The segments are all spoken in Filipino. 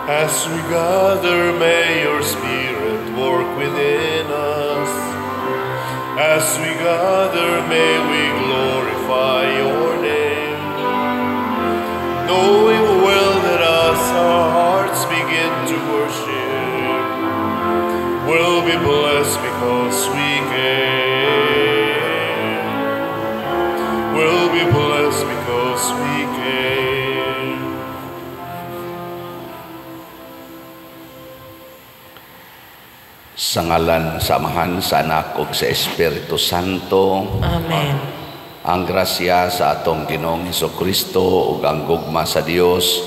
As we gather, may your Spirit work within us. As we gather, may we glorify your name. Knowing well that as our hearts begin to worship, we'll be blessed because we can. We'll be blessed because we can. Sa ngalan sa Amahan, sa Anak ug sa Espiritu Santo. Amen. Ang grasya sa atong Ginoong Hesukristo ug ang gugma sa Dios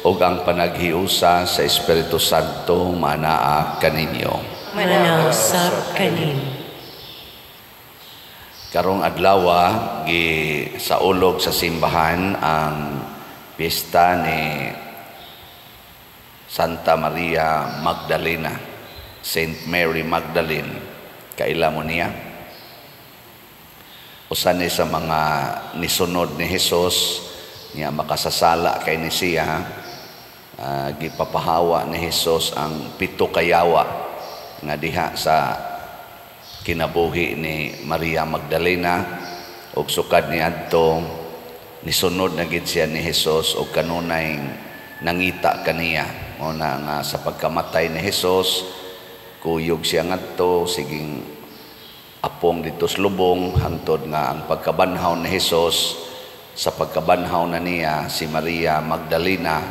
ug ang panaghiusa sa Espiritu Santo manaa kaninyo. Manausap kanin. Karong adlaw sa ulog sa simbahan ang piyesta ni Santa Maria Magdalena. Saint Mary Magdalene, kaila mo niya. Usa ni sa mga nisunod ni Hesus niya makasasala kay ni siya, gipapahawa ni Hesus ang 7 kayawa nga diha sa kinabuhi ni Maria Magdalena ug sukad niadto nisunod na gid siya ni Hesus ug kanunay nangita kaniya mo na nga sa pagkamatay ni Hesus. Kuyog siya ngadto siging apong dito sa lubong hangtod nga ang pagkabanhaw ni Hesus. Sa pagkabanhaw na niya si Maria Magdalena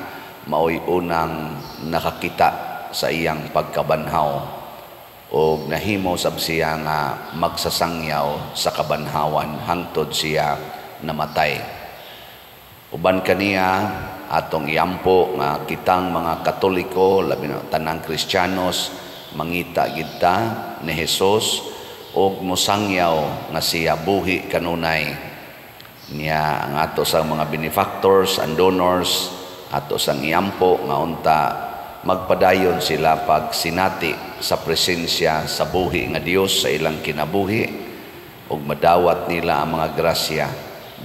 maoy unang nakakita sa iyang pagkabanhaw o nahimo sab siya nga magsasangyaw sa kabanhawan hangtod siya namatay. Uban kaniya atong iampo nga kitang mga Katoliko labi na tanang Kristiyanos mangita kita ni Hesus og mosangyaw nga siya buhi kanunay niya ang ato sa mga benefactors and donors ato sang iampo nga unta magpadayon sila pag sinati sa presensya sa buhi nga Dios sa ilang kinabuhi ug madawat nila ang mga grasya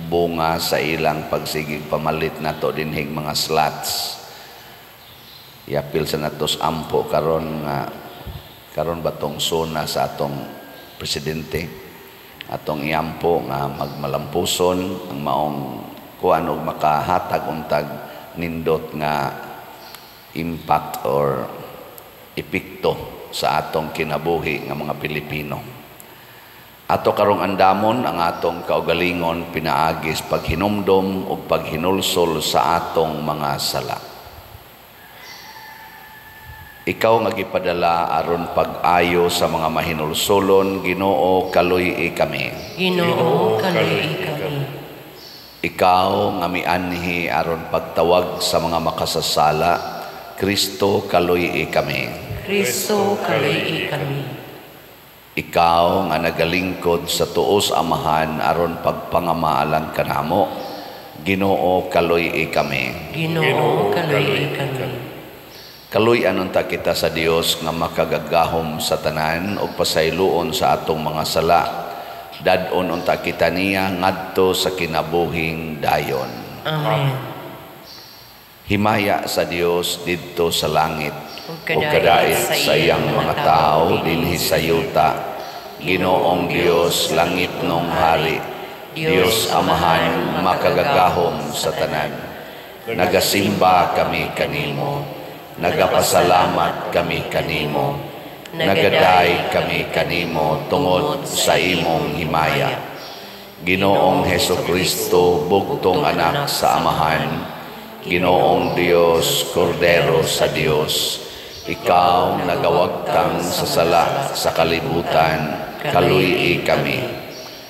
bunga sa ilang pagsigig pamalit nato dinhig mga slots. Iapil sa natos ampo karon batong suna sa atong presidente atong iampo nga magmalampuson ang maong kuan og makahatag untag nindot nga impact or epekto sa atong kinabuhi nga mga Pilipino. Ato karong andamon ang atong kaugalingon pinaagis paghinumdom ug paghinulsol sa atong mga sala. Ikaw nga gipadala aron pag-ayo sa mga mahinulsolon, Ginoo kaluy kami. Ginoo kaluy kami. Ikaw nga mianhi aron pagtawag sa mga makasasala, Kristo kaluy kami. Kristo kaluy kami. Ikaw nga nagalingkod sa tuos Amahan aron pagpangamaalan kanamo, Ginoo kaluy kami. Ginoo kaluy kami. Kaluy anunta kita sa Dios nga makagagahom sa tanan o pasayloon sa atong mga sala. Dadon unta kita niya ngadto sa kinabuhing dayon. Amen. Himaya sa Dios didto sa langit ug kadait sa iyang mga tao dinhi sa yuta. Ginoong Dios langit nung hari, Dios Amahan makagagahom sa tanan. Nagasimba kami kanimo. Nagapasalamat kami kanimo, nagaday kami kanimo tungod sa imong himaya. Ginoong Hesukristo, bugtong anak sa Amahan, Ginoong Dios, Kordero sa Dios, ikaw nagawagtang sa sala sa kalibutan, kaluy kami.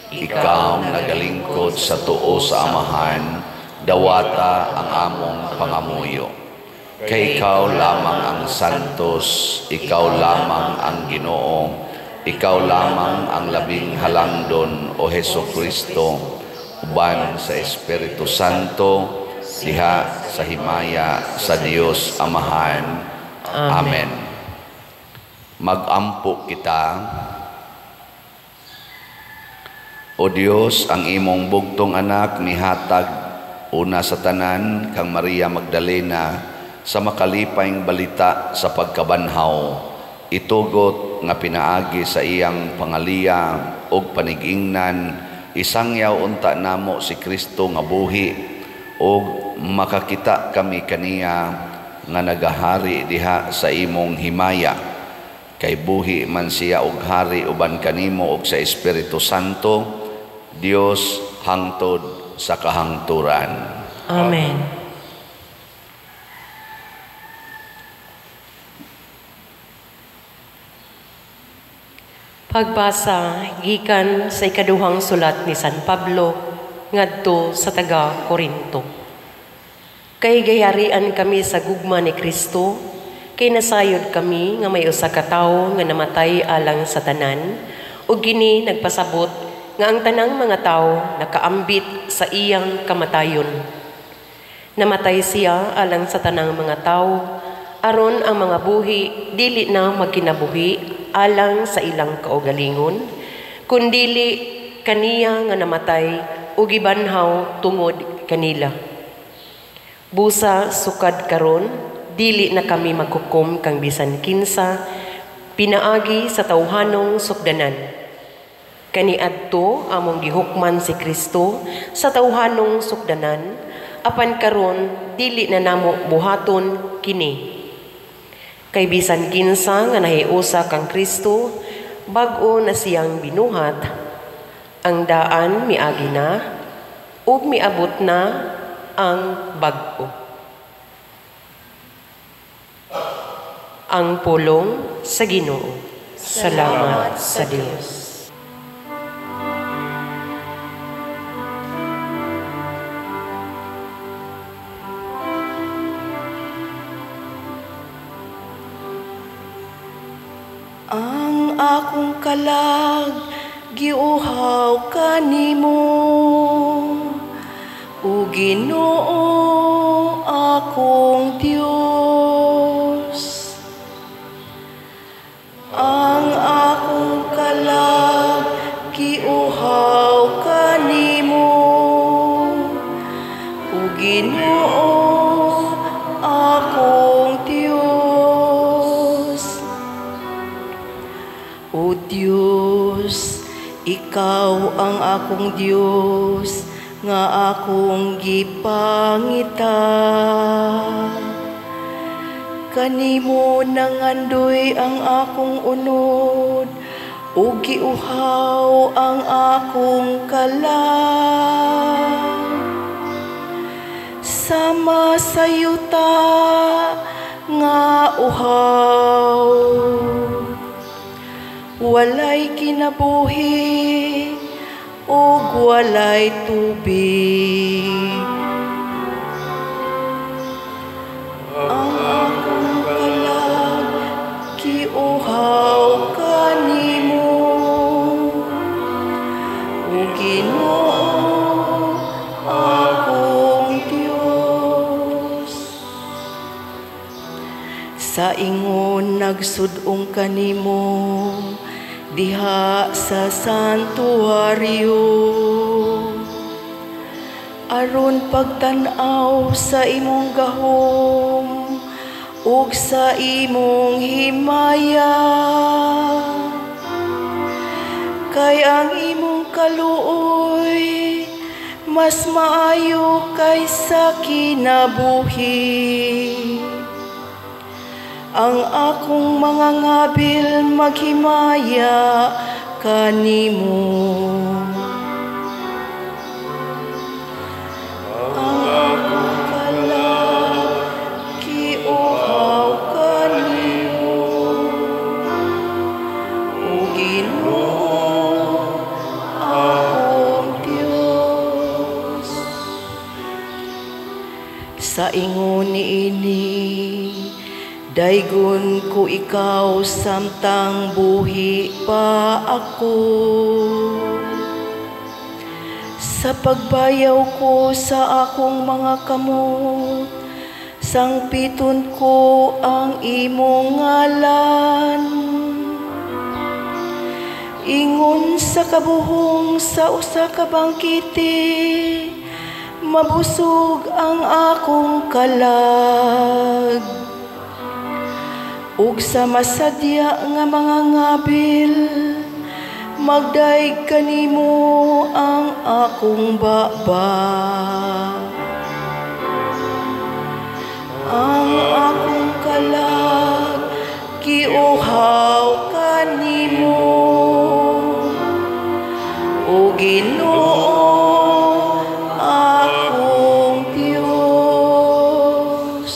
Ikaw nagalingkod sa tuo sa Amahan, dawata ang among pangamuyo. Kay ikaw lamang ang santos, ikaw lamang ang Ginoo, ikaw lamang ang labing halangdon o Hesukristo, uban sa Espiritu Santo, diha sa himaya sa Dios Amahan. Amen. Mag-ampo kita. O Dios, ang imong bugtong anak mihatag una sa tanan kang Maria Magdalena sa makalipayng balita sa pagkabanhaw, itugot nga pinaagi sa iyang pangaliya og panigingnan, isangyaw unta namo si Kristo nga buhi og makakita kami kaniya nga nagahari diha sa imong himaya. Kay buhi man siya og hari uban kanimo og sa Espiritu Santo, Dios hangtod sa kahangturan. Amen. Pagbasa gikan sa ikaduhang sulat ni San Pablo ngadto sa taga Corinto. Kay gayarian kami sa gugma ni Kristo, kay nasayod kami nga may usa ka tawo nga namatay alang sa tanan, ug kini nagpasabot nga ang tanang mga tawo nakaambit sa iyang kamatayon. Namatay siya alang sa tanang mga tawo, aron ang mga buhi dili na magkinabuhi alang sa ilang kaugalingon, kundili kaniya nga namatay ug gibanhaw tungod kanila. Busa sukad karon, dili na kami maghukom kang bisan kinsa pinaagi sa tawhanong sukdanan. Kaniadto among gihukman si Kristo sa tawhanong sukdanan, apan karon dili na namo buhaton kini. Kay bisan kinsa nga nahiusa kang Kristo, bag-o na siyang binuhat, ang daan miagi na, ug miabot na ang bag-o. Ang pulong sa Ginoo. Salamat sa Dios. Ang akong kalag giuhaw kanimo, o Ginoo akong Dios. Ang akong kalag giuhaw kanimo, o Ginoo akong Dios. O Dios, ikaw ang akong Dios, nga akong gipangita. Kanimo nangandoy ang akong unod, ug giuhaw ang akong kalag. Sama sa yuta nga uhaw, walay kinabuhi ug walay tubig. Ang akong kalag giuhaw kanimo, o Ginoo akong Dios. Sa ingon nagsud-ong kanimo diha sa santuaryo, aron pagtan-aw sa imong gahom ug sa imong himaya. Kay ang imong kaluoy mas maayo kaysa kinabuhi. Ang akong mga ngabil maghimaya kanimo. Ang akong kalag giuhaw kanimo, o Ginoo akong Dios. Sa ingon niini, daygon ko ikaw samtang buhi pa ako. Sa pagbayaw ko sa akong mga kamot, sangpiton ko ang imong ngalan. Ingon sa kabuhong sa usa ka bangkite, mabusog ang akong kalag, ug sa masadya nga mga ngabil, magdaig kanimo ang akong baba. Ang akong kalag, giuhaw kanimo, o Ginoo akong Diyos.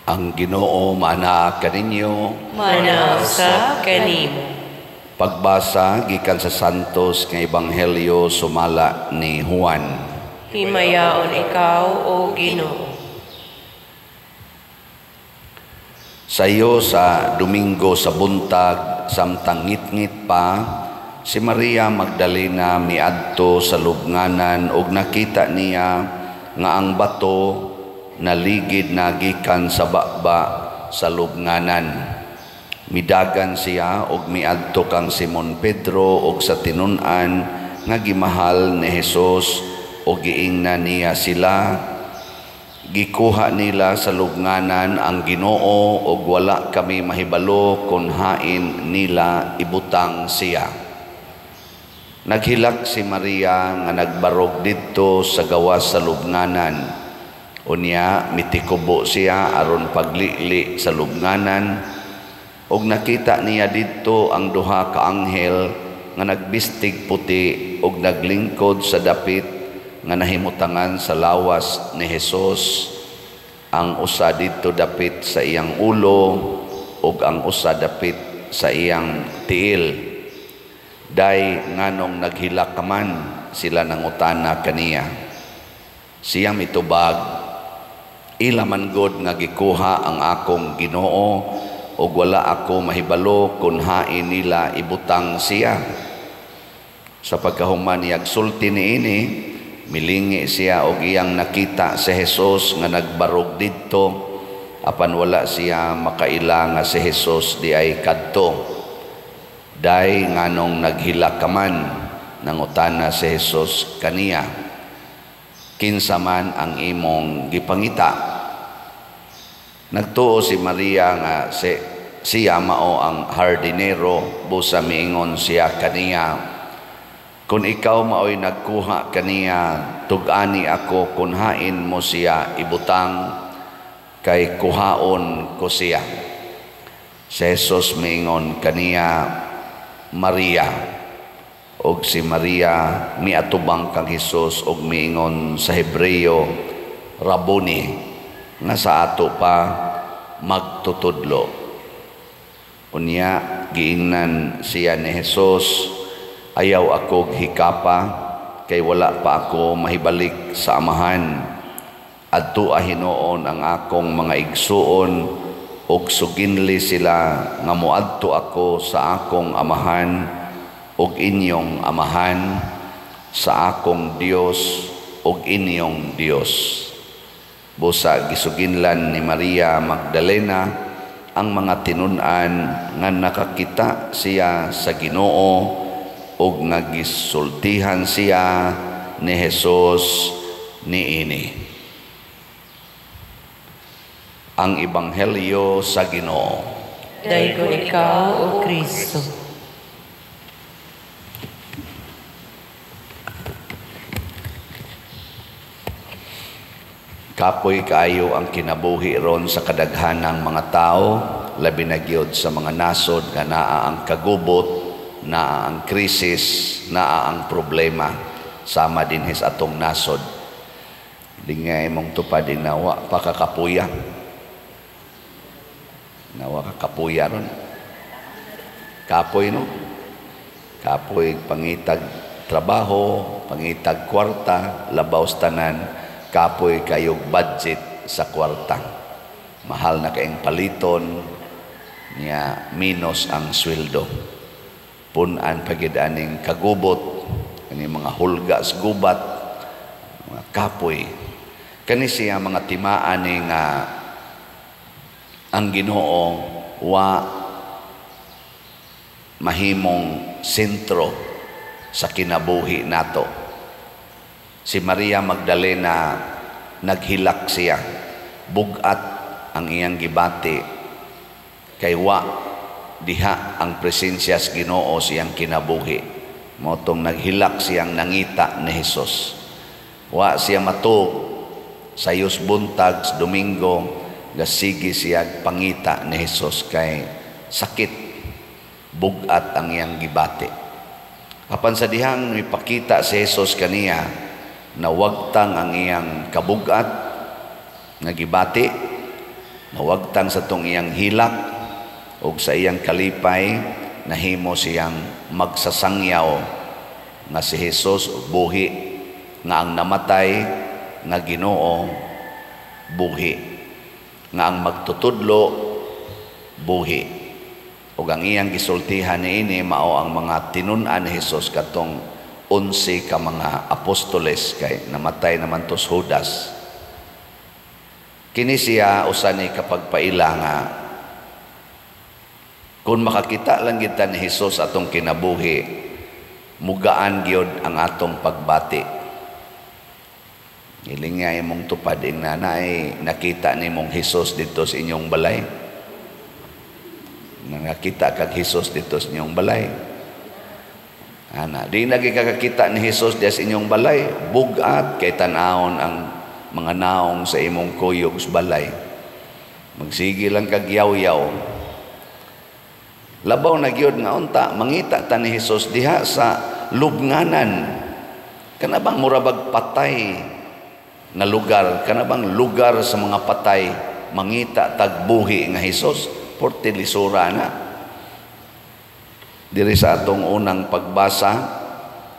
Ang Ginoo mana kaninyo. Manasa kanimo. Pagbasa gikan sa Santos nga Ebanghelyo sumala ni Juan. Himayaon ikaw, O Ginoo. Sayo sa Domingo sa buntag samtang ngit-ngit pa, si Maria Magdalena miadto sa lubnganan ug nakita niya nga ang bato naligid na gikan sa baba sa lubnganan. Midagan siya og miadto kang Simon Pedro og sa tinun-an nga gimahal ni Hesus og giingnan niya sila. Gikuha nila sa lubnganan ang Ginoo og wala kami mahibalo kung hain nila ibutang siya. Naghilak si Maria nga nagbarog didto sa gawas sa lubnganan. Unya mitikubo siya aron paglili sa lubnganan og nakita niya didto ang duha ka anghel nga nagbistig puti og naglingkod sa dapit nga nahimutangan sa lawas ni Hesus. Ang usa didto dapit sa iyang ulo ug ang usa dapit sa iyang tiil. Day nganong naghilak ka man, sila nangutana kaniya. Siya mitubag, ila man gud nga gikuha ang akong Ginoo ug wala ako mahibalo kung hain nila ibutang siya. Sa pagkahuman niyag sulti niini, milingi siya og iyang nakita si Hesus nga nagbarog didto, apan wala siya makaila nga si Hesus di ay kadto. Day nganong naghilak ka man, nangutana si Hesus kaniya, kinsa man ang imong gipangita? Nagtuo si Maria nga siya mao ang hardinero, busa miingon siya kaniya, kung ikaw maoy nagkuha kaniya, tug-ani ako kung hain mo siya ibutang, kay kuhaon ko siya. Si Jesus miingon kaniya, Maria. Og si Maria miatubang kang Hesus og miingon sa Hebreo, Rabuni, nga sa ato pa magtutudlo. Unya giingnan siya ni Hesus, ayaw ako hikapa kay wala pa ako mahibalik sa amahan. Adto ahinoon ang akong mga igsuon ug suginli sila nga moadto ako sa akong amahan ug inyong amahan, sa akong Dios ug inyong Dios. Busa gisuginlan ni Maria Magdalena ang mga tinun-an nga nakakita siya sa Ginoo ug nga gisultihan siya ni Hesus niini. Ang Ebanghelyo sa Ginoo. Dayon ikaw, O Kristo. Kapoy kaayo ang kinabuhi ron sa kadaghanang mga tao, labi na gyud sa mga nasod nga naa ang kagubot, naa ang krisis, naa ang problema, sama dinhi sa atong nasod. Di nga imong tupad nawa pakakapuya. Nawa kakapuya ron. Kapoy no? Kapoy pangitag trabaho, pangitag kwarta, labaw tanan, kapoy kayog budget sa kwarta. Mahal na kayong paliton, niya minus ang sweldo. Punan pagid aning kagubot, ani mga hulga sa gubat, mga kapoy. Kani siya mga timaan ni nga ang Ginoo wa mahimong sentro sa kinabuhi nato. Si Maria Magdalena naghilak siya, bugat ang iyang gibati kay wa diha ang presensya sa Ginoo siyang kinabuhi. Motong naghilak siyang nangita ni Hesus. Wa siya matug sayos buntag sa Domingo gasigi siya pangita ni Hesus kay sakit, bugat ang iyang gibati. Apan sa dihang ipakita si Jesus kaniya na wagtang ang iyang kabugat nga gibati, na wagtang sa tong iyang hilak ug sa iyang kalipay, nahimo siyang magsasangyaw nga si Jesus buhi, nga ang namatay nga Ginoo buhi, nga ang magtutudlo buhi. Ug ang iyang gisultihan niini mao ang mga tinun-an ni Hesus katong 11 ka mga apostoles kay namatay naman tos Judas. Kini siya usa ni kapagpaila nga kung makakita lang kita ni Hesus atong kinabuhi, mugaan gyud ang atong pagbati. Ilingay mong tupad ing nanay nakita nimong Hesus dito sa inyong balay. Nakita kag Hesus dito sa inyong balay. Ana, di nagikakakita ni Hesus diya sa inyong balay, bugat kay tan-awon ang mga naong sa imong kuyog sa balay. Magsige lang kag yaw-yaw. Labaw na gyud nga unta mangita ta ni Hesus diha sa lubnganan. Kana bang murabag patay na lugar, kana bang lugar sa mga patay mangita tagbuhi nga Hesus? Porte lisura na. Diri sa atong unang pagbasa,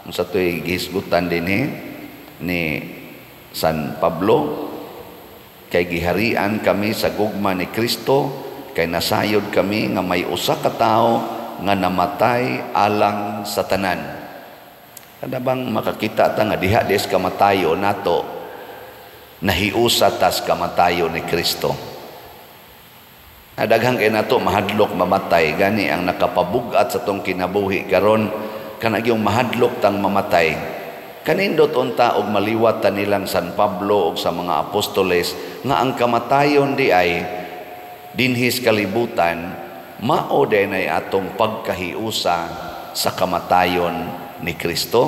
sa to'y gisgutan din ni San Pablo, kay giharian kami sa gugma ni Kristo, kay nasayod kami nga may usa ka tawo nga namatay alang sa tanan. Kada bang makakita ta nga diha des kamatayo nato, nahiusa tas kamatayo ni Kristo. Daghang kay nato mahadlok mamatay, gani ang nakapabugat sa tong kinabuhi karon kanang yung mahadlok tang mamatay. Kanindot unta og maliwat ta nilang San Pablo og sa mga apostoles nga ang kamatayon di ay dinhis kalibutan, mao dinay atong pagkahiusa sa kamatayon ni Kristo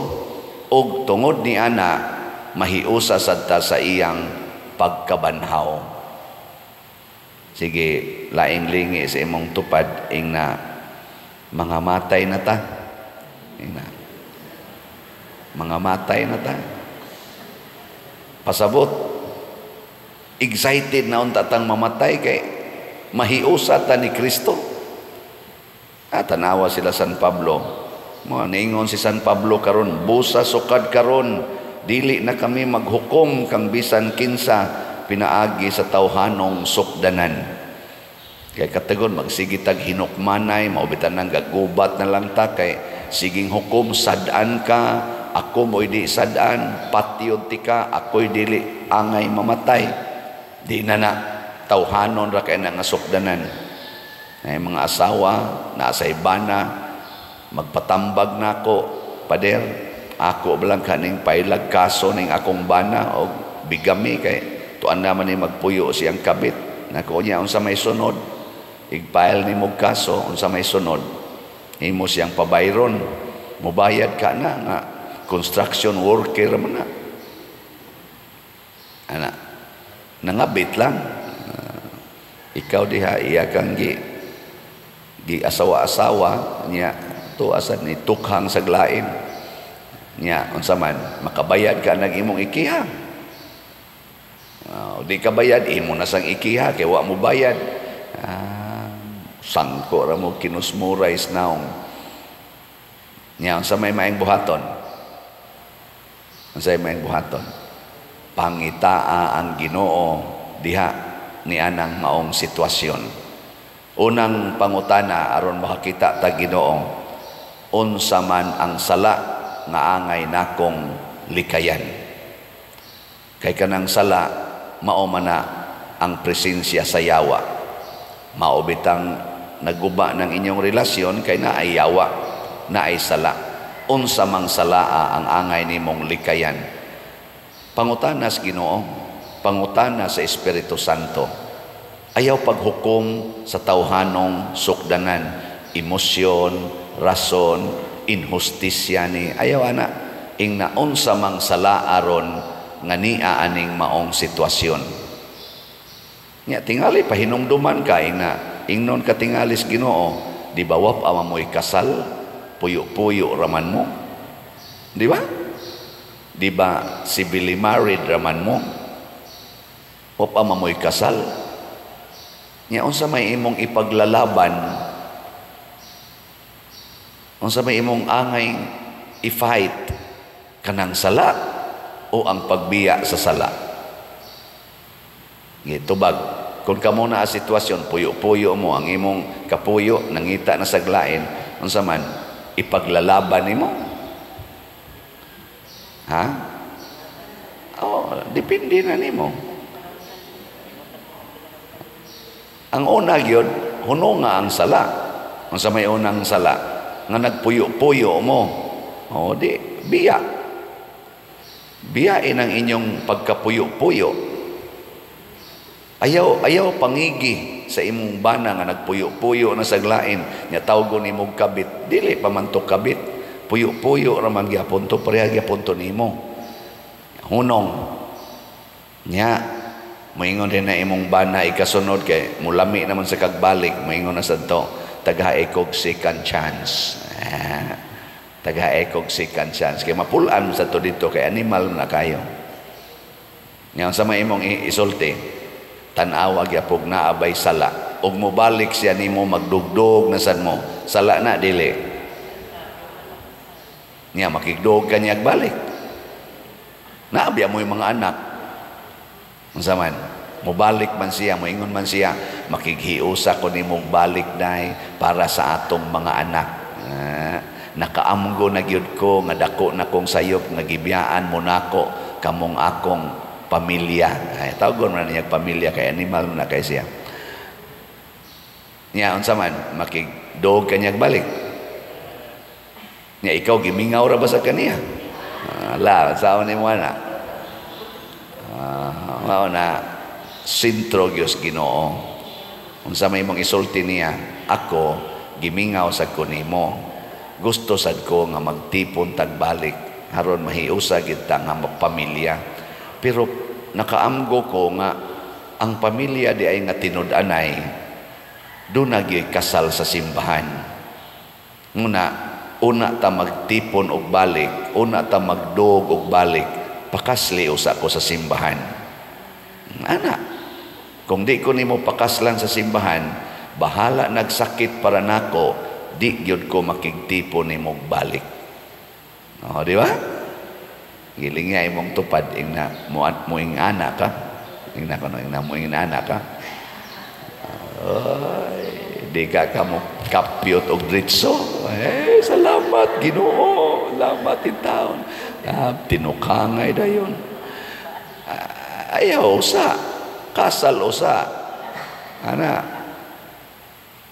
ug tungod ni ana mahiusa sadta sa iyang pagkabanhaw. Sige, laing lingi sa imong tupad ing na mga matay na ta. Ing na mga matay na ta. Pasabot, excited na unta tang mamatay kay mahiusa ta ni Kristo. At tanawa sila San Pablo. Mga niingon si San Pablo karon, busa sukad karon, dili na kami maghukom kang bisan kinsa pinaagi sa tawhanong sukdanan. Kay katagon magsigitag hinukmanay, maubitan ng gagubat na lang ta, kay siging hukom sadan ka, ako mo'y di sadan, patiyod ti ka, ako'y dili angay mamatay. Di na tawhanon ra kay nga sukdanan. Ay mga asawa na sa ibana, magpatambag na ako, pader, ako bilang kaning pailag kaso ning akong bana o bigami kay tuan naman ni magpuyo siyang kabit. Nako niya unsa may sunod, igpail ni mo kaso unsa may sunod, imo siyang pabayron, mubayad ka na nga construction worker man na. Ana nangabit lang. Ikaw diha iya kang gi asawa-asawa niya to asad ni tukhang saglain niya unsa man makabayad ka nag imong ikiha. Di ka bayad, imo na sang ikiha, kaya wa mo bayad. Sangko ra mo kinusmurais naong. Nya, sa may maing buhaton. Sa may maing buhaton. Pangitaa ang Ginoo diha ni anang maong sitwasyon. Unang pangutana aron makakita ta Ginoo, unsa man ang sala nga angay nakong likayan. Kay kanang sala mao man na ang presensya sa yawa. Mao bitang naguba ng inyong relasyon kay naay yawa, naay sala. Unsa mang salaa ang angay nimong likayan. Pangutana sa Ginoo, pangutana sa Espiritu Santo. Ayaw paghukom sa tawhanong sukdanan, emosyon, rason, injustisya ni. Ayaw ana, ing naunsa mang sala aron nga niya aning maong sitwasyon. Nya tingali pahinumduman ka ingnon ka tingalis Ginoo, di ba wap amamoy kasal, puyo-puyo raman mo. Di ba? Di ba civilly married raman mo? Wap amamoy kasal. Nya unsa may imong ipaglalaban? Unsa may imong angay i-fight kanang sala o ang pagbiya sa sala? Gitubag, kung kamo na ang sitwasyon, puyo-puyo mo, ang imong kapuyo, nangita na saglain, unsa man, ipaglalaban nimo? Ha? Depende na nimo. Ang una gyud, huno nga ang sala. Unsa may unang sala? Nga nagpuyo-puyo mo. Di, biya. Biyain ang inyong pagkapuyo-puyo. Ayaw pangigi sa imong bana nga nagpuyo-puyo na saglain, nya tawgon nimong kabit. Dili pa man to kabit. Puyo-puyo ra man gyapon to, pareha gyapon to nimo. Hunong. Nya moingon din na imong bana ikasunod kay mulami naman sa kagbalik, moingon na sadto tagahae kog second chance. Tagahae kog second chance kay mapulan sa to dito kay animal na kayo. Nya sa may imong isulti, tan-awa gyapon naabay sala. Og mobalik siya nimo magdugdog na sad mo. Sala na dili. Nya makigdog ka niya balik. Naabya mo yung mga anak. Unsa man, mobalik man siya, moingon man siya, makighiusa ko nimong balik dai para sa atong mga anak. Nakaamgo na gyud ko nga dako na kong sayop nga gibiyaan mo nako kamong akong pamilya. Tawgon man niya pamilya kay animal na kay siya. Nya unsa man, makigdog ka niya balik. Nya ikaw gimingaw ra ba sa kaniya? Saan ni mo na? Mao na sintro Dios Ginoo. Unsa may imong isulti niya, ako gimingaw sa kunimo. Gusto sad ko nga magtipon tagbalik aron mahiusa gid ta nga magpamilya. Pero nakaamgo ko nga ang pamilya di ay nga tinud-anay doon nagyoy kasal sa simbahan. Una ta magtipon og balik, una ta magdog og balik, pakasli usa ko sa simbahan. Ana, kung di ko nimo pakaslan sa simbahan, bahala nagsakit para nako, di gyud ko makigtipon nimo balik. Di ba? Giling nga imong tupad ingna moing ana ka. Ingna kono ingna moing ana ka. Di ka mo kapyot og dritso. Salamat Ginoo, salamat in taon. Tinukangay dayon. Ayaw usa, kasal usa. Ana,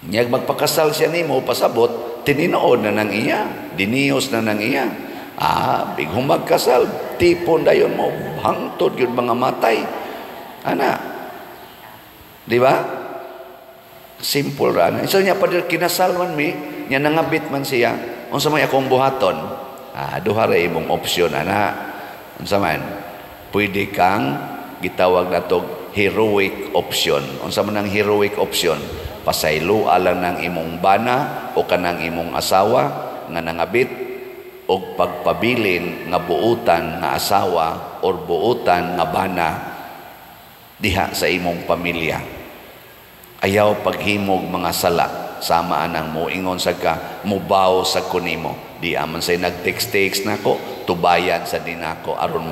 niyag magpakasal siya nimo pasabot, tininood na nang iya, diniyos na nang iya. Bigong magkasal, tipon dayon mo, hangtod yun mga matay. Ana, di ba? Simple ra. Isa niya pa kinasal man mi, niya nangabit man siya. Unsa may akong buhaton? Duha ra imong opsyon ana. Unsa man? Pwede kang gitawag natog heroic option. Unsa man ang heroic option? Pasayloa lang ng imong bana o kanang imong asawa nga nangabit o pagpabilin nga buutan nga asawa or buutan nga bana diha sa imong pamilya. Ayaw paghimog mga sala, sama anang mo ingon sa ka, mubaw sa kunimo. Di aman say nag-text nako, tubayan sa dinako aron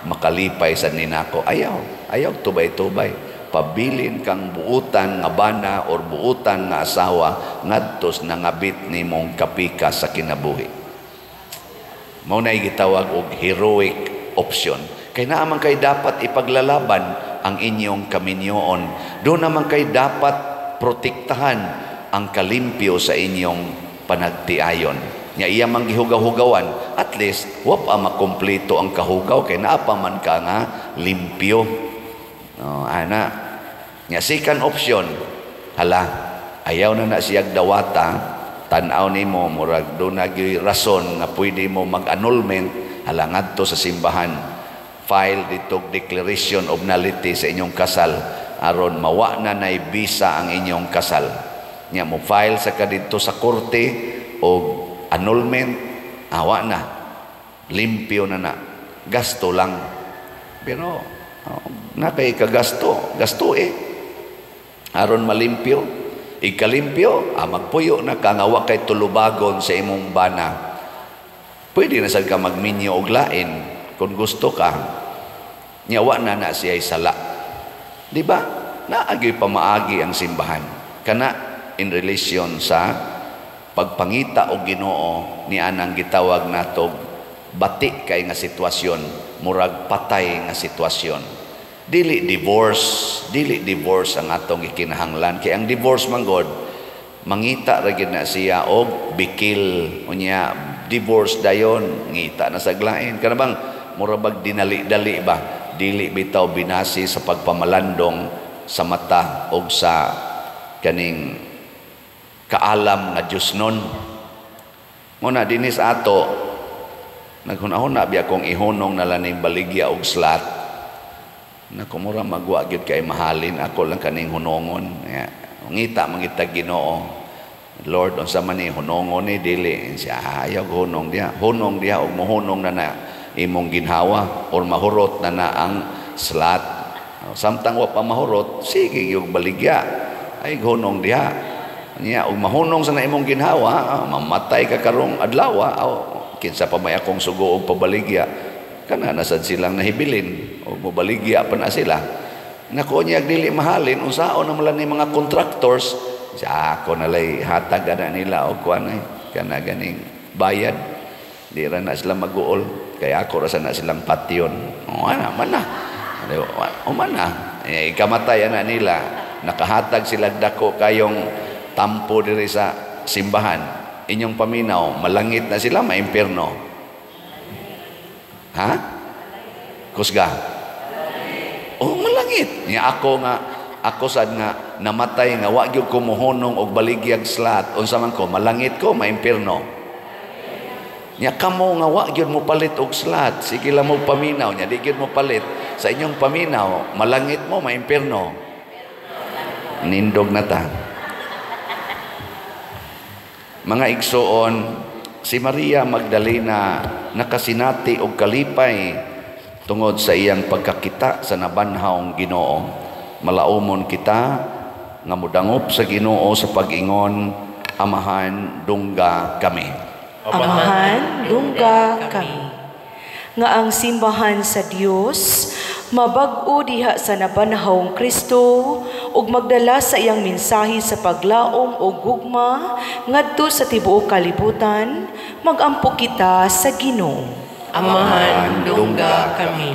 makalipay sa ninako. Ayaw tubay-tubay. Pabilin kang buutan nga bana or buutan nga asawa ngadtos nangabit nimong kapika sa kinabuhi. Mao na gitawag og heroic option. Kay naaman kay dapat ipaglalaban ang inyong kaminyoon. Doon naman kay dapat protektahan ang kalimpyo sa inyong panagtiayon. Nya iya mang gihugaw-hugawan, at least wa pa makumpleto ang kahugaw kay naa pa man ka nga limpyo. Ana. Nya second option, hala, ayaw na siyag dawata, tan-aw nimo murag do na gyud rason nga pwede mo mag-annulment, hala ngadto sa simbahan. File dito declaration of nullity sa inyong kasal aron mawa na nay bisa ang inyong kasal. Nya mo file sa kadto sa korte o annulment, awa na, limpyo na, gasto lang. Pero na kay kagasto aron malimpyo, ikalimpyo, magpuyo na ka nga wa kay tulubagon sa imong bana. Pwede na sad ka magminyo og lain kung gusto ka. Nyawa na siya sala. Di ba? Naagi pamaagi ang simbahan. Kana in relation sa pagpangita o Ginoo ni anang gitawag natog bati kay nga sitwasyon, murag patay nga sitwasyon. Dili divorce ang atong ikinahanglan. Kay ang divorce man god mangita ra gid na siya og bikil. Unya divorce dayon ngita na sa glain. Kana bang murabag dinali-dali ba? Dili bitaw binasi sa pagpamalandong sa mata og sa kaning kaalam nga Dios nun. Muna dinis ato naghunahuna biya kong ihunong na laning baligya og slat. Nakumura magwa gyud kay mahalin ako lang kaning hunongon. Ngita mangita Ginoo. Lord, unsa man ni hunongon ni dili siya ayaw hunong diha. Hunong diha og mohunong na imong ginhawa or mahurot na ang slat. Samtang wa pa mahurot, sige yung baligya. Ay hunong diha. Nya og mahunong sa na imong ginhawa, mamatay ka karong adlaw, kinsa pa may akong sugo og pabaligya. Kana na sad silang nahibilin og mobaligya pa na sila. Nako niya dili mahalin unsaon naman ni mga contractors sa ako nalay hatag na nila og kuan kana ganing bayad. Di ra na sila maguol kaya ako ra na silang patyon. Ana man na. Man na. Ikamatay na nila. Nakahatag sila dako kayong tampo diri sa simbahan. Inyong paminaw, malangit na sila, maimpierno. Ha? Kusga? Malangit. Niya ako sad nga namatay nga wa gyud ko mohunong og baligyag slat. Unsa man ko, malangit ko, maimpierno. Niya kamo nga wa gyud mo palit og slat. Sige lang mo paminaw niya, di gyud mo palit. Sa inyong paminaw, malangit mo, maimpierno. Nindog na ta. Mga igsoon, si Maria Magdalena nakasinati og kalipay tungod sa iyang pagkakita sa nabanhawng Ginoo. Malaumon kita nga modangop sa Ginoo sa pag-ingon, Amahan, dungga kami. Amahan, dungga kami. Nga ang simbahan sa Dios mabag-o diha sa nabanhawng Kristo ug magdala sa iyang mensahe sa paglaom o gugma ngadto sa tibuok kalibutan, magampo kita sa Ginoo. Amahan, dungga kami.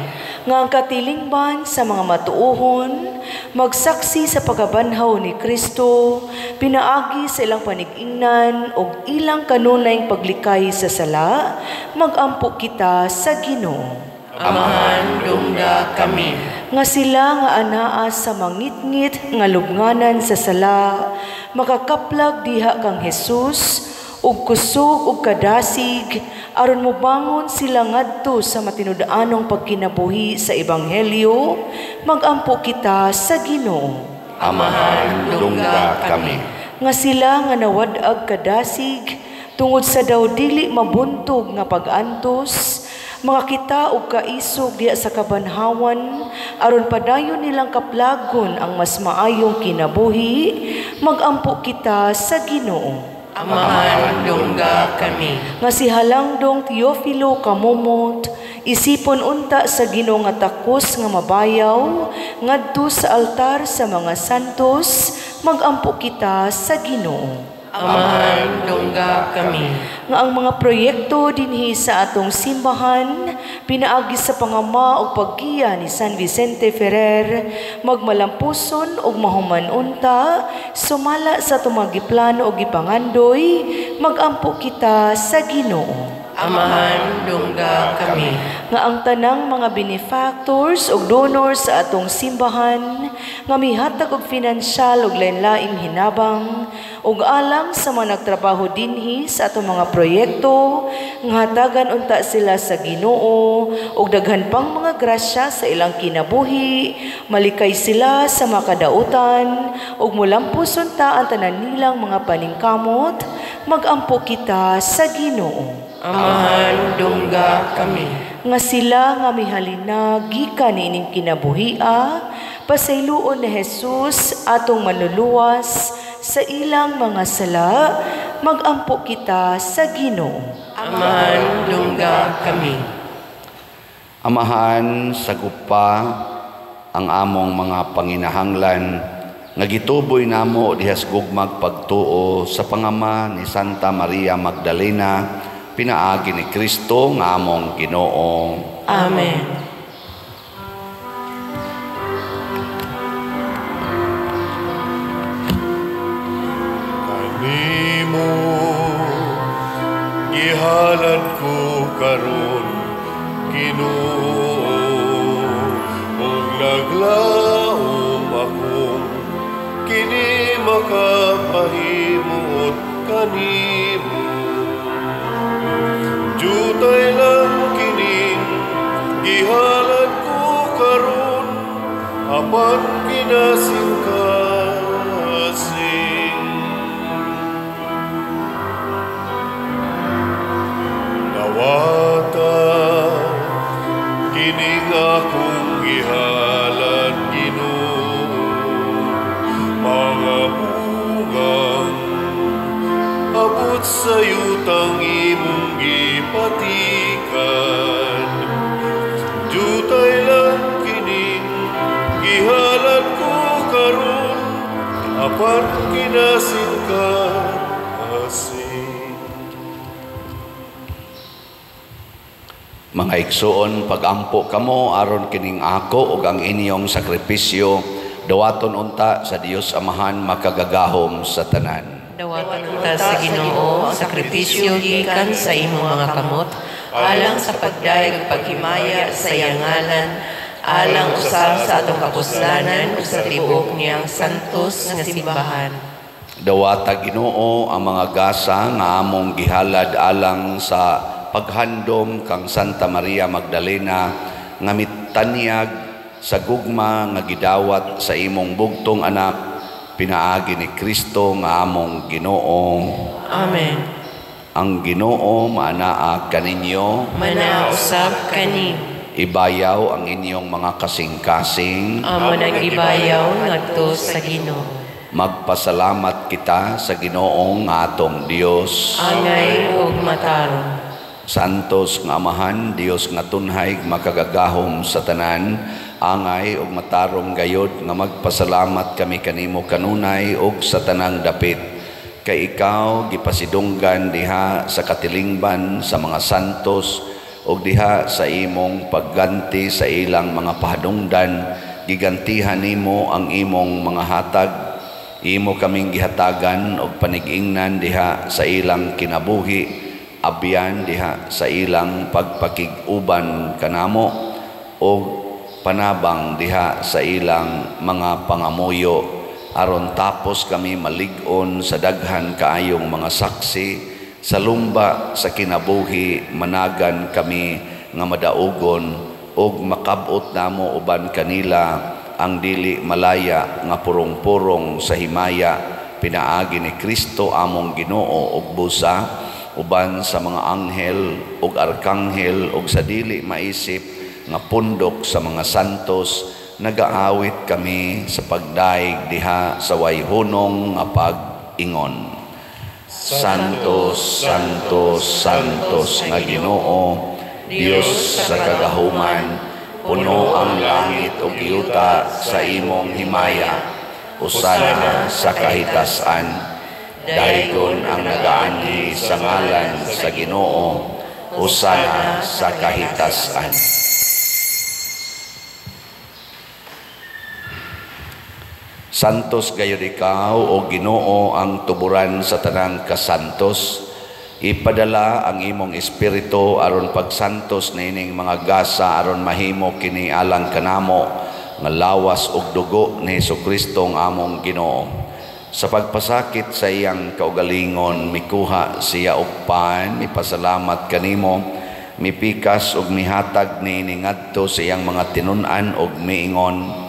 Nga ang katilingban sa mga matuohon, magsaksi sa pagabanhaw ni Kristo, pinaagi sa ilang panig-ingnan ug ilang kanunayng paglikay sa sala, magampo kita sa Ginoo. Amahan, dungga kami. Nga sila nga anaa sa mangitngit nga lubnganan sa sala, makakaplag diha kang Jesus, ug kusog ug kadasig, aron mobangon sila ngadto sa matinud-anong pagkinabuhi sa Ebanghelyo, magampo kita sa Ginoo. Amahan, dungga kami. Nga sila nga nawad-ag kadasig, tungod sa daw dili mabuntog nga pag-antos, mga kita og kaisog diha sa kabanhawan aron padayon nilang kaplagon ang mas maayong kinabuhi, magampo kita sa Ginoo. Amahan dungga kami. Nga si Halangdong Teofilo Kamumot, isipon unta sa Ginoo nga takos nga mabayaw, ngadto sa altar sa mga santos, magampo kita sa Ginoo. Amahan dungga kami. Nga ang mga proyekto dinhi sa atong simbahan, pinaagi sa pangama o paggiya ni San Vicente Ferrer, magmalampuson o mahuman unta, sumala sa tumagiplano o gipangandoy, magampo kita sa Ginoo. Amahan dungga kami. Nga ang tanang mga benefactors o donors sa atong simbahan, nga mihatag og finansyal og lain-laing hinabang, ug alang sa mga nagtrabaho dinhi sa atong mga proyekto, nga hatagan unta sila sa Ginoo, ug daghan pang mga grasya sa ilang kinabuhi, malikay sila sa makadautan, ug mulampos unta ang tanan nilang mga paningkamot, magampo kita sa Ginoo. Amahan dungga kami. Nga sila nga mihalina gikan ining kinabuhia, pasayloon ni Jesus atong manuluwas sa ilang mga sala, magampo kita sa Ginoo. Amahan dungga kami. Amahan, sagupa ang among mga panginahanglan nga gituboy namo dihas gugmag pagtuo sa pangama ni Santa Maria Magdalena, pinaagi ni Kristo nga among Ginoo. Amen. Kanimo gihalad ko karon, Ginoo, ug naglaom akong kini makapahimot kanimo. Jutay lang kining gihalad ko karon, apan kinasingkasing. Nawata kining akong gihalad, Ginoo, mga bugang abot sa yutang imong gipatikan. Jutay lang kining gihalad ko karon, apan kinasingkasing. Mga igsoon, pagampo kamo aron kining ako ug ang inyong sakripisyo, dawaton unta sa Dios Amahan makagagahom sa tanan. Dawatan unta sa Ginoo, sakripisyo gikan sa imong mga kamot, alang sa pagdayeg ug paghimaya sa iyang ngalan, alang usab sa atong kapuslanan ug sa tibuok niyang santos nga simbahan. Dawata Ginoo ang mga gasa nga among gihalad alang sa paghandom kang Santa Maria Magdalena nga mitanyag sa gugma nga gidawat sa imong bugtong anak, pinaagi ni Kristo nga among Ginoo. Amen. Ang Ginoo maanaa kaninyo, Manausab kani. ibayaw ang inyong mga kasing-kasing. Amo nang ibayaw ngadto sa Ginoo. Magpasalamat kita sa Ginoong nga atong Dios. Angay ug matarong. Santos nga Amahan, Dios nga tunhay makagagahom sa tanan, angay ug matarong gayod nga magpasalamat kami kanimo kanunay ug sa tanang dapit. Kay ikaw gipasidunggan diha sa katilingban sa mga santos ug diha sa imong pagganti sa ilang mga pahadungdan, gigantihan nimo ang imong mga hatag. Imo kaming gihatagan og panig-ingnan diha sa ilang kinabuhi, abyan diha sa ilang pagpakig-uban kanamo o panabang diha sa ilang mga pangamuyo, aron tapos kami malig-on sa daghan kaayong mga saksi sa lumba sa kinabuhi, managan kami nga madaugon og makabot namo uban kanila ang dili malaya nga purong-purong sa himaya, pinaagi ni Kristo among Ginoo ug busa, uban sa mga anghel ug arkanghel ug sa dili maisip nga pundok sa mga santos, nagaawit kami sa pagdaig diha sa wayhunong nga pag-ingon. Santos, Santos, Santos nga Ginoo, Dios sa kagahuman, puno ang langit ug yuta sa imong himaya. Usana sa kahitasan, daygon ang nagaanhi sa ngalan sa Ginoo. Usana sa kahitasan. Santos gayud ikaw o Ginoo ang tuburan sa tanang kasantos. Ipadala ang imong espiritu aron pagsantos nining mga gasa aron mahimo kini alang kanamo nga lawas ug dugo ni Hesukristo ang among Ginoo. Sa pagpasakit sa iyang kaugalingon, mikuha siya og pan, mipasalamat kanimo, mipikas ug mihatag niini ngadto sa iyang mga tinun-an ug miingon,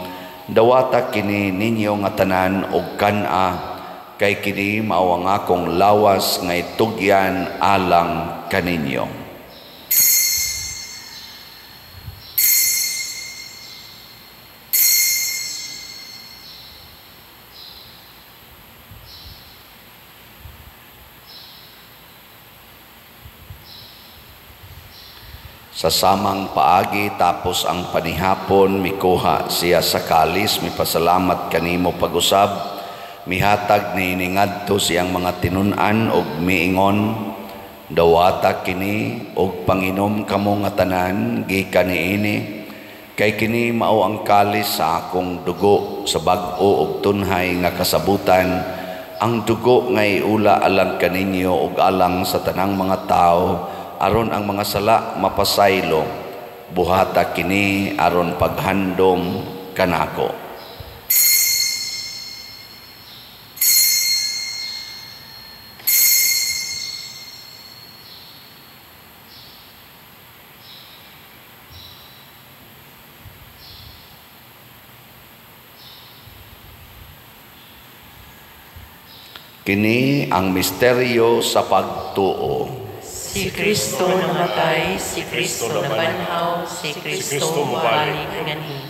dawata kini ninyo nga tanan og kan-a, kay kini mao ang akong lawas nga itugyan alang kaninyo. Sa samang paagi tapos ang panihapon, mikuha siya sa kalis, mipasalamat kanimo pag-usab, mihatag ni ngadto siyang mga tinun-an og miingon, dawata kini og panginom kamo nga tanan gikan niini, kay kini mao ang kalis sa akong dugo sa bag-o og tunhay nga kasabutan, ang dugo nga iula alang kaninyo og alang sa tanang mga tao, aron ang mga sala mapasaylo. Buhata kini aron paghandom kanako. Kini ang misteryo sa pagtuo. Si Kristo namatay, si Kristo nabanhaw, si Kristo mabalik nganhi.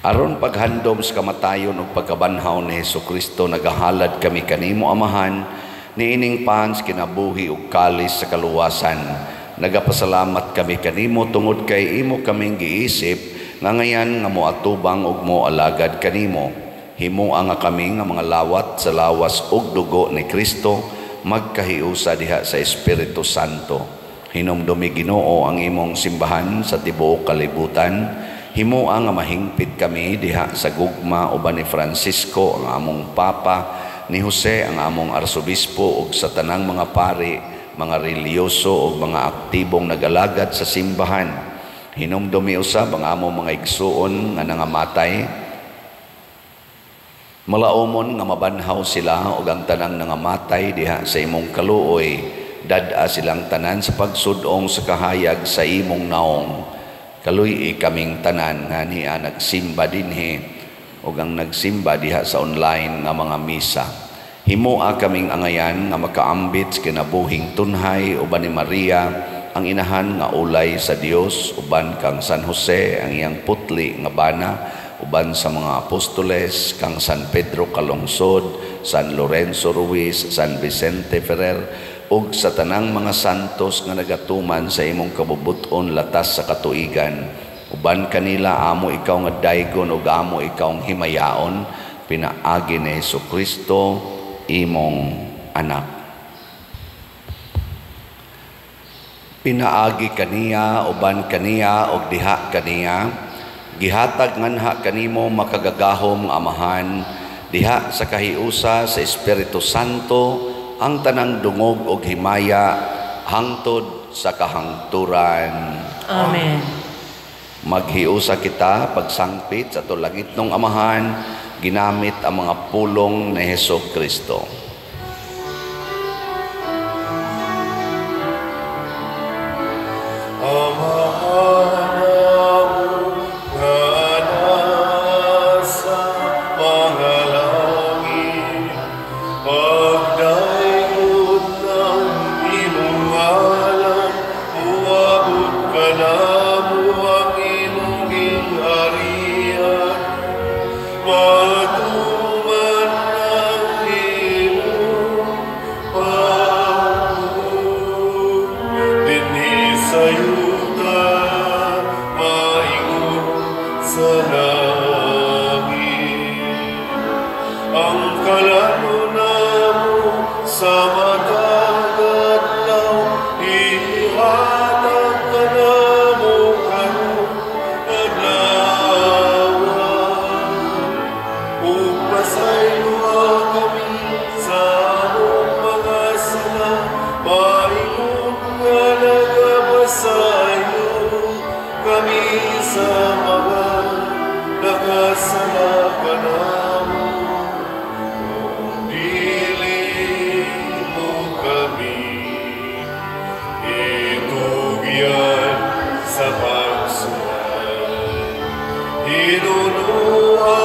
Aron paghandom sa kamatayon ug pagkabanhaw ni Hesukristo, nagahalad kami kanimo Amahan, niining pans kinabuhi ug kalis sa kaluwasan. Nagapasalamat kami kanimo tungod kay imo kaming giisip nga ngayan nga moatubang ug moalagad kanimo. Himua nga kami nga mga lawat sa lawas ug dugo ni Kristo, magkahiusa diha sa Espiritu Santo. Hinumdumi Ginoo ang imong simbahan sa tibuok kalibutan. Himua nga mahingpit kami diha sa gugma uban ni Francisco ang among Papa, ni Jose ang among Arsobispo ug sa tanang mga pari, mga reliyoso ug mga aktibong nagalagad sa simbahan. Hinumdumi usab ang among mga igsuon nga nangamatay. Malaumon nga mabanhaw sila ug ang tanang nangamatay diha sa imong kaluoy, dad-a silang tanan sa pagsudong sa kahayag sa imong naong. Kaluy kaming tanan nga niya nagsimba dinhi ug ang nagsimba diha sa online nga mga misa. Himoa kaming angayan nga makaambit sa kinabuhing tunhay uban ni Maria, ang inahan nga ulay sa Dios, uban kang San Jose ang iyang putli nga bana, uban sa mga apostoles kang San Pedro Calungsod, San Lorenzo Ruiz, San Vicente Ferrer ug sa tanang mga santos nga nagatuman sa imong kabubuton latas sa katuigan. Uban kanila amo ikaw nga daygon ug amo ikaw ang himayaon, pinaagi ni Hesukristo imong anak. Pinaagi kaniya uban kaniya ug diha kaniya, gihatag nganha kanimo makagagahom Amahan, diha sa kahiusa sa Espiritu Santo, ang tanang dungog ug himaya hangtod sa kahangturan. Amen. Maghiusa kita pagsangpit sa tulangit ng Amahan, ginamit ang mga pulong ni Hesukristo. Pagdaigod ng imo sa madagat daw, ihatag ka na mo karon adlaw. Upasaylo kami sa among mga sala, paingon nga nagabasayo kami sa mga nagasala ka namo. Dili mo kami itugyan sa pagsulat. Inunuha,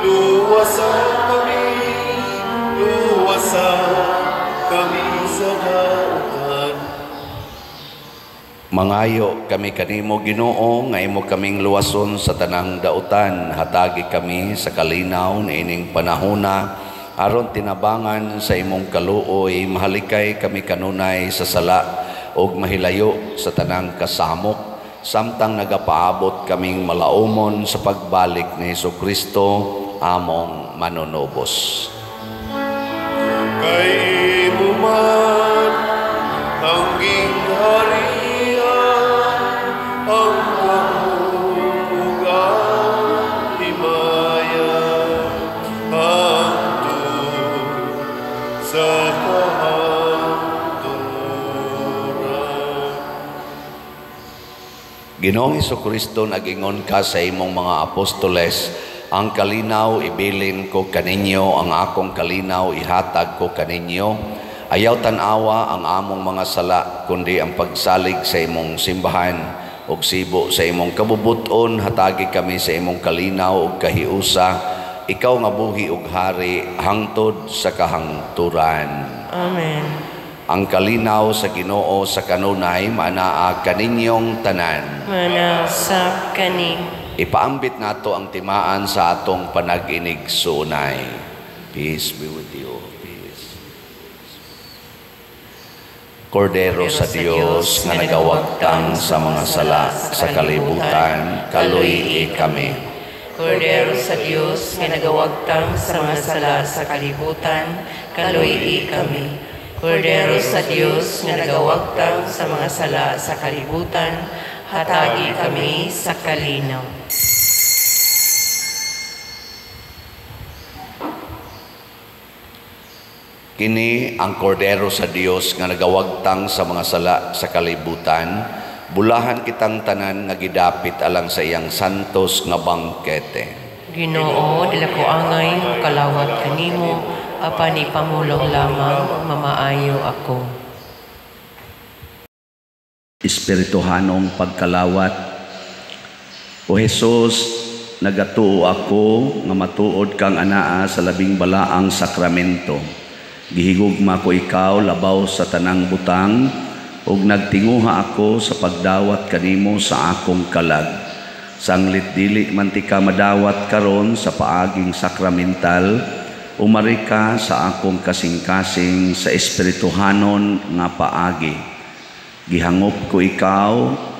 luwasan kami sa dautan. Mangayo kami kanimo Ginoo nga imo kaming luwason sa tanang dautan, hatagi kami sa kalinaw na ining panahona aron tinabangan sa imong kaluoy, mahalikay kami kanunay sa sala ug mahilayo sa tanang kasamok, samtang nagapaabot kaming malaumon sa pagbalik ni Hesukristo among manunubos. Kay imo man tangging harian, ang kahugan himayan, hangtod sa kahaturan. Ginoong Hesukristo, nagingon ka sa imong mga apostoles, ang kalinaw ibilin ko kaninyo, ang akong kalinaw ihatag ko kaninyo. Ayaw tanawa ang among mga sala, kundi ang pagsalig sa imong simbahan ug sibo sa imong kabubuton, hatagi kami sa imong kalinaw ug kahiusa. Ikaw nga buhi ug hari hangtod sa kahangturan. Amen. Ang kalinaw sa Ginoo sa kanunay manaa kaninyong tanan. Mana sa kani. Ipaambit nato ang timaan sa atong panag-inig sunay. Peace be with you. Peace. Kordero sa Dios nga nagawagtang sa mga sala sa kalibutan, kaluy kami. Kordero sa Dios nga nagawagtang sa mga sala sa kalibutan, kaluy kami. Kordero sa Dios nga nagawagtang sa mga sala sa kalibutan, hatagi kami sa kalinaw. Kini ang kordero sa Dios nga nagawagtang sa mga sala sa kalibutan, bulahan kitang tanan nga gidapit alang sa iyang santos nga bangkete. Ginoo, dila ko angay kalawat kanimo, apan ipamulong lamang mamaayo ako. Espirituhanong pagkalawat. O Jesus, nagatuo ako nga matuod kang anaa sa labing balaang sakramento. Gihigugma ko ikaw labaw sa tanang butang ug nagtinguha ako sa pagdawat kanimo sa akong kalag. Sanglit dili man ti ka madawat karon sa paaging sakramental, umari ka sa akong kasing-kasing sa espirituhanon nga paagi. Gihangop ko ikaw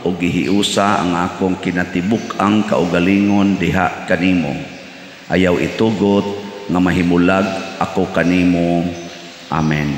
o gihiusa ang akong kinatibuk-ang kaugalingon diha kanimo. Ayaw itugot nga mahimulag ako kanimo. Amen.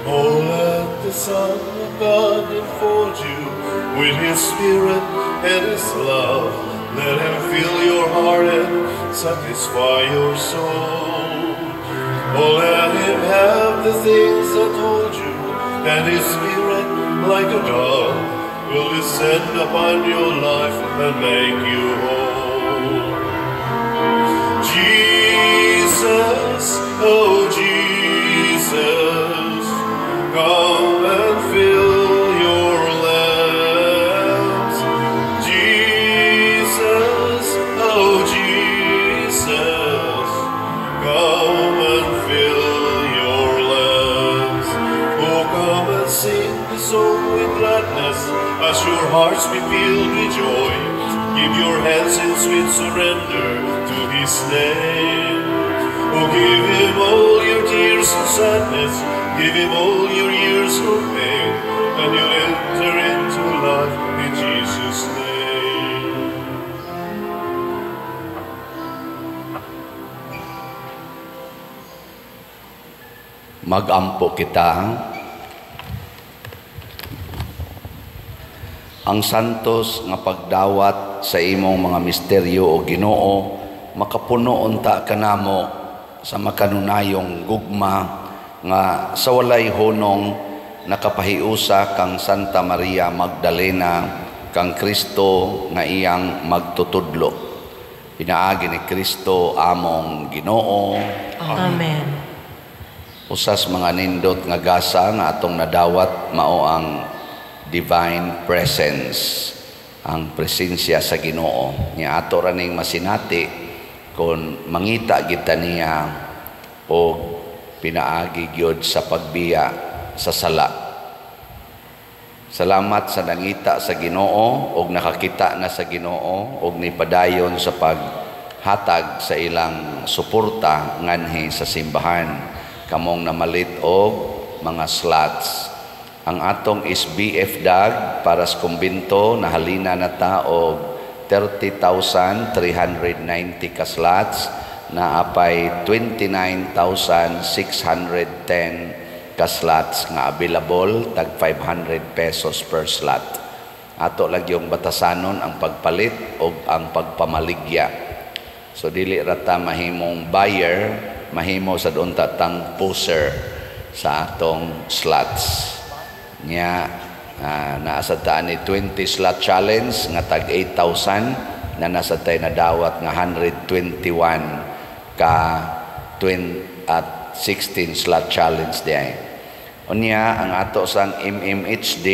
Oh, let the Son of God enfold you with His Spirit and His love. Let Him fill your heart and satisfy your soul. Oh, let Him have the things that hold you, and His Spirit, like a dove, will descend upon your life and make you whole. Jesus, oh Jesus, come and fill your lamps. Jesus, oh Jesus, come and fill your lamps. Oh, come and sing the song with gladness as your hearts be filled with joy. Give your hands in sweet surrender to His name. Oh, give Him all your tears and sadness, give Him all your years of pain, and you'll enter into life in Jesus' name. Magampo kita. Ang santos nga pagdawat sa imong mga misteryo o Ginoo, makapuno unta kanamo sa makanunayong gugma nga sa walay hunong nakapahiusa kang Santa Maria Magdalena kang Kristo nga iyang magtutudlo. Pinaagi ni Kristo among Ginoo. Amen. Usas mga nindot nga gasa nga atong nadawat mao ang divine presence, ang presensya sa Ginoo. Nya ato raning masinati kung mangita kita niya o pinaagi gyud sa pagbiya sa sala. Salamat sa nangita sa Ginoo og nakakita na sa Ginoo og nipadayon sa paghatag sa ilang suporta nganhi sa simbahan. Kamong namalit og mga slots. Ang atong SBF DAG para sa kumbinto nahalina na ta og 30,390 ka slots na apay 29,610 ka slots nga available tag 500 pesos per slot. Ato lang yung batasanon ang pagpalit o ang pagpamaligya. So dili rata mahimong buyer, mahimo sa doon tatang poser sa atong slots. Nya naasa taan ni 20 slot challenge nga tag 8,000 na nasa tay na dawat nga 121 ka 16 slot challenge diay. Unya ang ato sang MMHD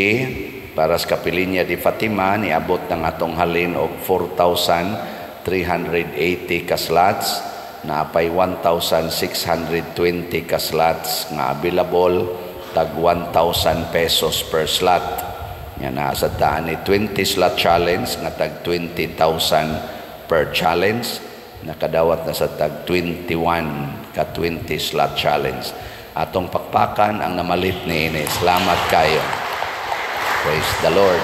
para sa Kapilinya di Fatima niabot ng atong halin og 4,380 ka slots na apay 1,620 ka slots nga available tag 1,000 pesos per slot. Yan nasa taan ni 20 slot challenge nga tag 20,000 per challenge. Nakadawat na sa tag 21 ka 20 slot challenge. Atong pakpakan ang namalit ni ini. Salamat kayo. Praise the Lord.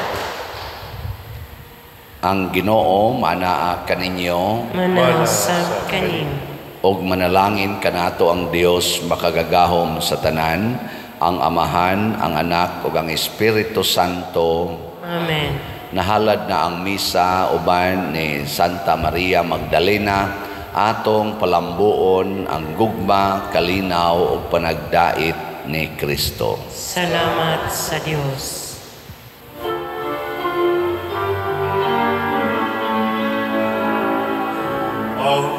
Ang Ginoo manaa kaninyo Manasab kanin. og manalangin kanato ang Dios makagagahom sa tanan, ang Amahan, ang Anak ug ang Espiritu Santo. Amen. Nahalad na ang misa uban ni Santa Maria Magdalena, atong palambuon ang gugma, kalinaw ug panagdait ni Kristo. Salamat sa Diyos. Ang